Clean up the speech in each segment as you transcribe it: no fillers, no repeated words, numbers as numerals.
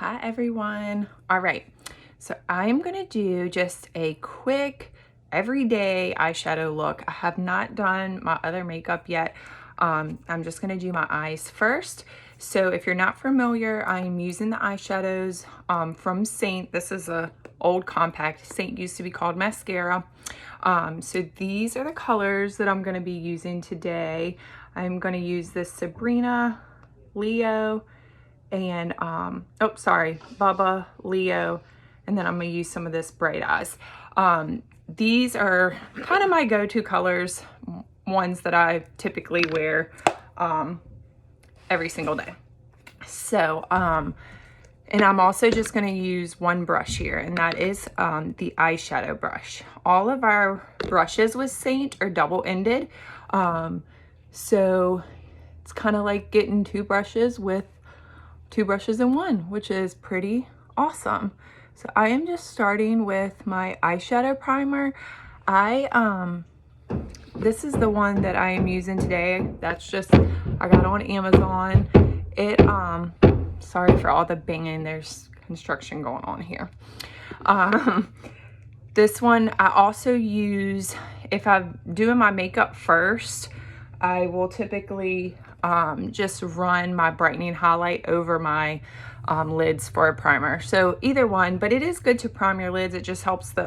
Hi everyone. All right, so I'm gonna do just a quick everyday eyeshadow look. I have not done my other makeup yet. I'm just gonna do my eyes first. So if you're not familiar, I'm using the eyeshadows from Saint. This is a old compact. Saint used to be called mascara. So these are the colors that I'm gonna be using today. I'm gonna use this Sabrina, Leo, and Bubba, Leo, and then I'm gonna use some of this Bright Eyes. These are kind of my go-to colors, ones that I typically wear every single day. So and I'm also just going to use one brush here, and that is the eyeshadow brush. All of our brushes with Saint are double-ended, so it's kind of like getting two brushes in one, which is pretty awesome. So I am just starting with my eyeshadow primer. This is the one that I am using today. That's just, I got on Amazon. Sorry for all the banging, there's construction going on here. This one I also use, if I'm doing my makeup first, I will typically just run my brightening highlight over my lids for a primer. So either one, but it is good to prime your lids. It just helps the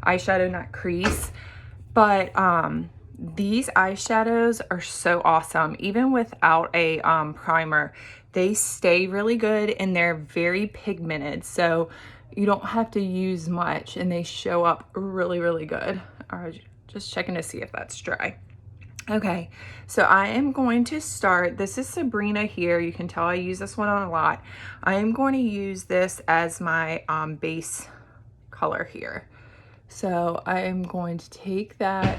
eyeshadow not crease. But these eyeshadows are so awesome. Even without a primer, they stay really good and they're very pigmented. So you don't have to use much and they show up really, really good. Just checking to see if that's dry. Okay, so I am going to start, this is Sabrina here. You can tell I use this one on a lot. I am going to use this as my base color here. So I am going to take that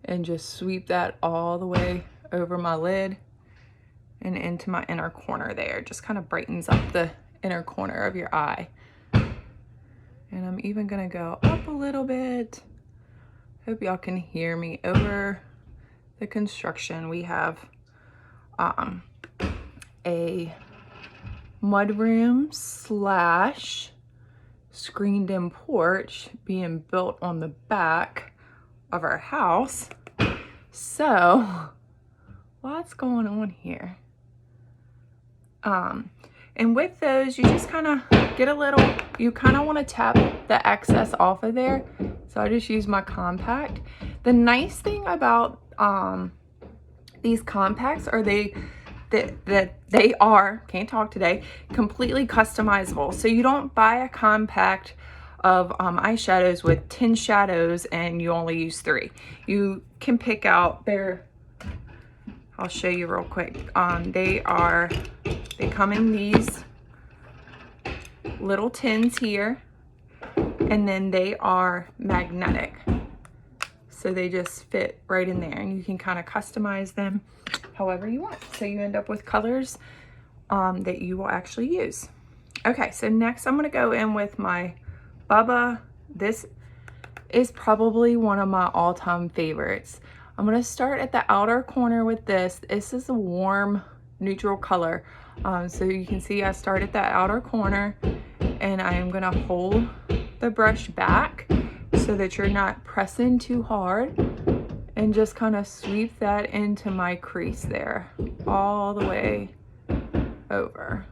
and just sweep that all the way over my lid and into my inner corner there. Just kind of brightens up the inner corner of your eye. And I'm even gonna go up a little bit. Hope y'all can hear me over the construction. We have a mudroom slash screened-in porch being built on the back of our house. So lots going on here. And with those, you just kind of get a little, you kind of want to tap the excess off of there. So I just use my compact. The nice thing about these compacts are that they are, can't talk today, completely customizable. So you don't buy a compact of eyeshadows with 10 shadows and you only use 3. You can pick out I'll show you real quick. They come in these little tins here, and then they are magnetic. So they just fit right in there, and you can kind of customize them however you want. So you end up with colors that you will actually use. Okay, so next I'm gonna go in with my Bubba. This is probably one of my all-time favorites. I'm gonna start at the outer corner with this. This is a warm neutral color. So you can see I start at that outer corner, and I am gonna hold the brush back so that you're not pressing too hard, and just kind of sweep that into my crease there, all the way over.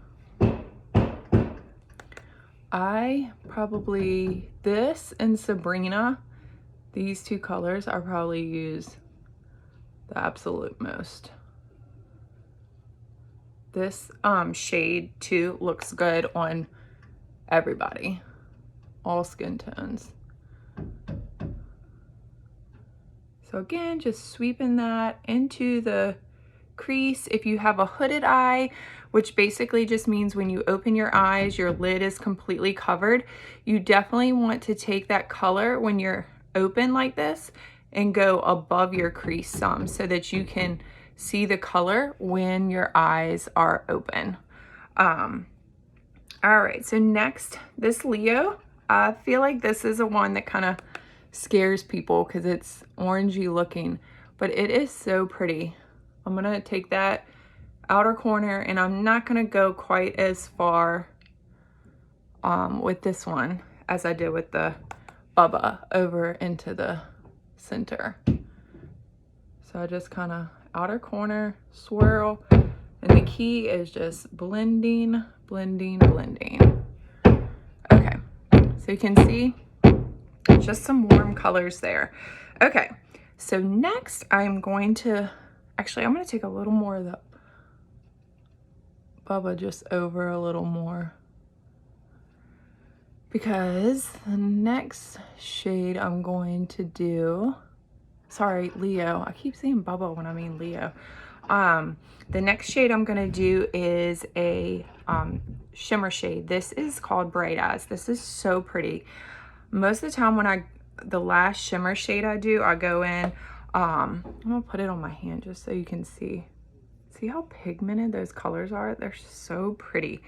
This and Sabrina, these two colors I probably use the absolute most. This shade too looks good on everybody, all skin tones. So again, just sweeping that into the crease. If you have a hooded eye, which basically just means when you open your eyes, your lid is completely covered, you definitely want to take that color when you're open like this and go above your crease some so that you can see the color when your eyes are open. All right, so next, this Leo, I feel like this is a one that kind of scares people because it's orangey looking, but it is so pretty. I'm gonna take that outer corner, and I'm not gonna go quite as far with this one as I did with the Bubba over into the center. So I just kind of outer corner, swirl, and the key is just blending, blending, blending. Okay, so you can see just some warm colors there. Okay, so next I'm going to, actually I'm going to take a little more of the Bubba just over a little more, because the next shade I'm going to do, sorry, Leo. I keep saying Bubba when I mean Leo. The next shade I'm going to do is a shimmer shade. This is called Bright Eyes. This is so pretty. Most of the time the last shimmer shade I do, I go in, I'm going to put it on my hand just so you can see. See how pigmented those colors are? They're so pretty.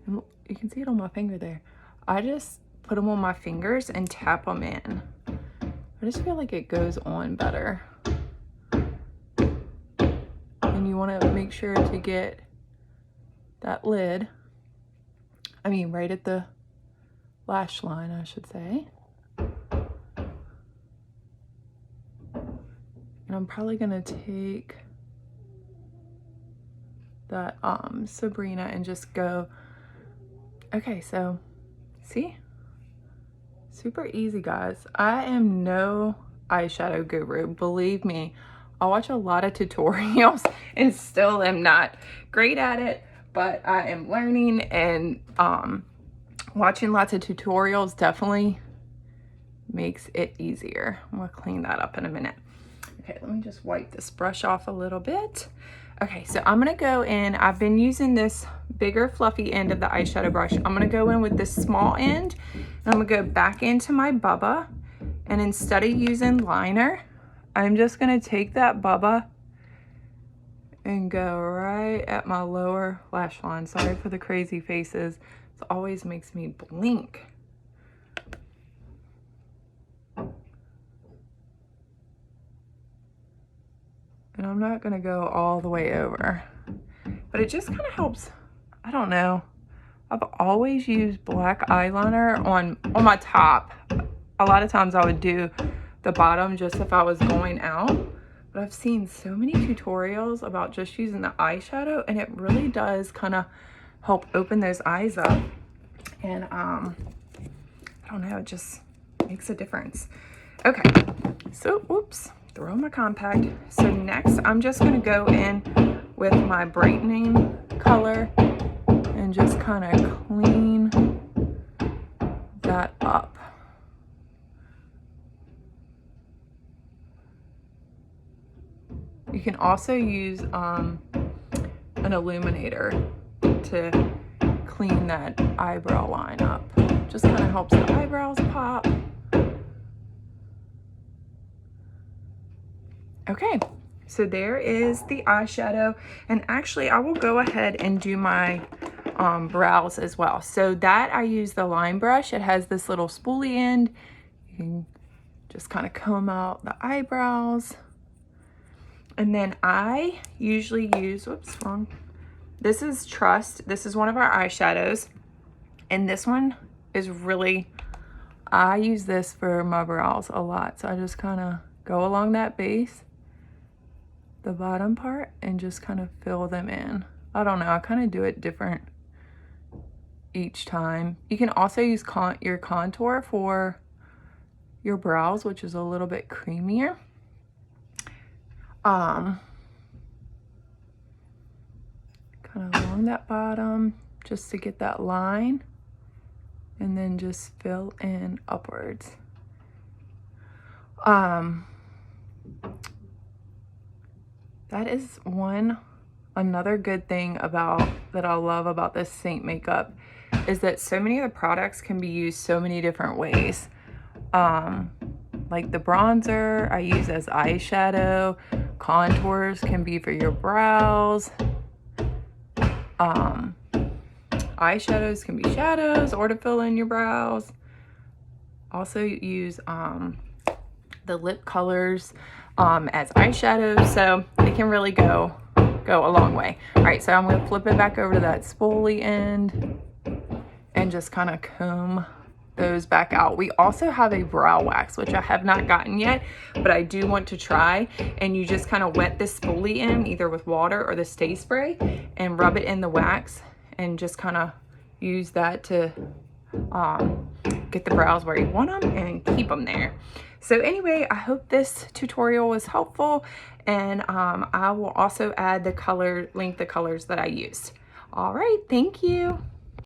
And you can see it on my finger there. I just put them on my fingers and tap them in. I just feel like it goes on better. And you want to make sure to get that lid, I mean right at the lash line, I should say. And I'm probably going to take that Sabrina and just go, okay, so see? Super easy, guys. I am no eyeshadow guru, believe me. I watch a lot of tutorials and still am not great at it, but I am learning, and watching lots of tutorials definitely makes it easier. I'm gonna clean that up in a minute. Okay, let me just wipe this brush off a little bit. Okay, so I'm gonna go in, I've been using this bigger fluffy end of the eyeshadow brush. I'm gonna go in with this small end, and I'm gonna go back into my Bubba, and instead of using liner, I'm just gonna take that Bubba and go right at my lower lash line. Sorry for the crazy faces. It always makes me blink. And I'm not gonna go all the way over, but it just kind of helps. I don't know. I've always used black eyeliner on my top. A lot of times I would do the bottom just if I was going out, but I've seen so many tutorials about just using the eyeshadow, and it really does kind of help open those eyes up. And I don't know, it just makes a difference. Okay, so oops, throw my compact. So next I'm just going to go in with my brightening color and just kind of clean that up. You can also use an illuminator to clean that eyebrow line up. Just kind of helps the eyebrows pop. Okay, so there is the eyeshadow, and actually I will go ahead and do my brows as well. So that I use the line brush. It has this little spoolie end. You can just kind of comb out the eyebrows. And then I usually use, whoops, wrong. This is Trust. This is one of our eyeshadows. And this one is really, I use this for my brows a lot. So I just kind of go along that base, the bottom part, and just kind of fill them in. I don't know, I kind of do it different each time. You can also use your contour for your brows, which is a little bit creamier. Kind of along that bottom just to get that line, and then just fill in upwards. That is another good thing that I love about this Saint makeup, is that so many of the products can be used so many different ways. Like the bronzer I use as eyeshadow, contours can be for your brows, eyeshadows can be shadows or to fill in your brows. Also use the lip colors as eyeshadows, so it can really go a long way. All right, so I'm going to flip it back over to that spoolie end, and just kind of comb those back out. We also have a brow wax, which I have not gotten yet, but I do want to try. And you just kind of wet this spoolie in either with water or the Stay Spray and rub it in the wax and just kind of use that to get the brows where you want them and keep them there. So anyway, I hope this tutorial was helpful, and I will also add the colors that I used. All right, thank you.